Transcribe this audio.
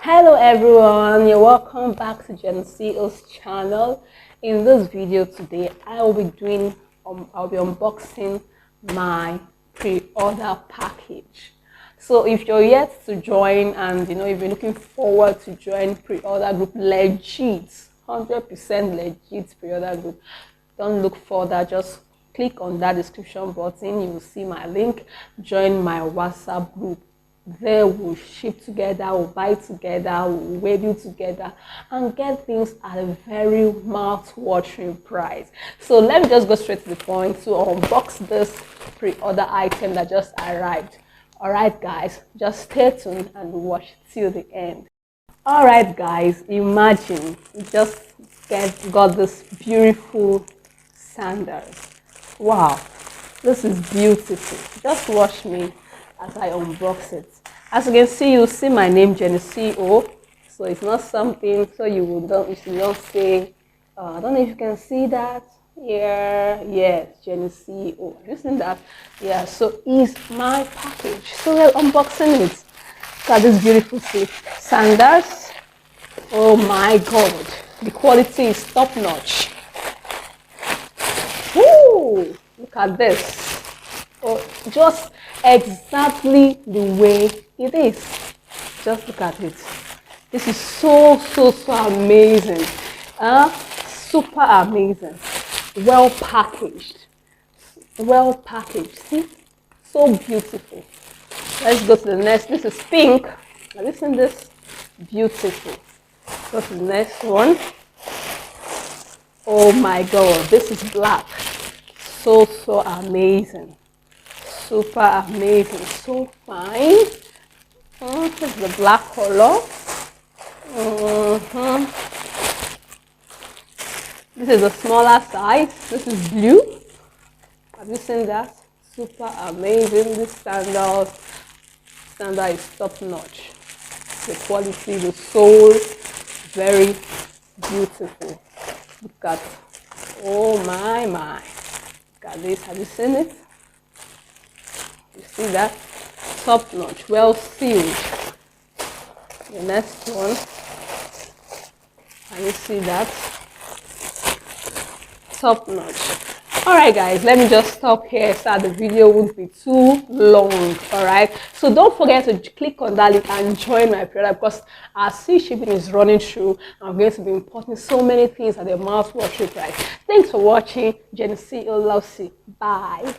Hello everyone, you're welcome back to Geneseo's channel. In this video today, I'll be unboxing my pre-order package. So if you're yet to join and if you're looking forward to join pre-order group, legit 100% legit pre-order group, don't look further, just click on that description button. You will see my link. Join my WhatsApp group. There we'll ship together, we'll buy together, we'll wedding together and get things at a very mouth-watering price. So let me just go straight to the point to unbox this pre-order item that just arrived. Alright guys, just stay tuned and watch till the end. Alright guys, imagine you just got this beautiful sandals. Wow, this is beautiful. Just watch me as I unbox it. As you can see, you see my name, Geneseo. So it's not something so you should not say. I don't know if you can see that. Yes, Geneseo. You seen that? Yeah. So is my package. So we're unboxing it. Look at this beautiful sandals. Oh my God, the quality is top notch. Woo! Look at this. Oh, just exactly the way it is. Just look at it. This is so amazing. Super amazing. Well packaged. See, so beautiful. Let's go to the next. This is pink. Now listen, this beautiful. Go to the next one. Oh my God, this is black. So amazing. Super amazing, so fine. This is the black color. This is a smaller size. This is blue. Have you seen that? Super amazing. This sandal is top notch. The quality, the sole, very beautiful. Look at, oh my. Look at this. Have you seen it? You see that? Top notch, well sealed. The next one. Can you see that? Top notch. Alright guys, let me just stop here so that the video won't be too long. Alright, so don't forget to click on that link and join my pre-order because our sea shipping is running through. I'm going to be importing so many things at the mouth-watering price. Thanks for watching. Geneseo loves you. Bye.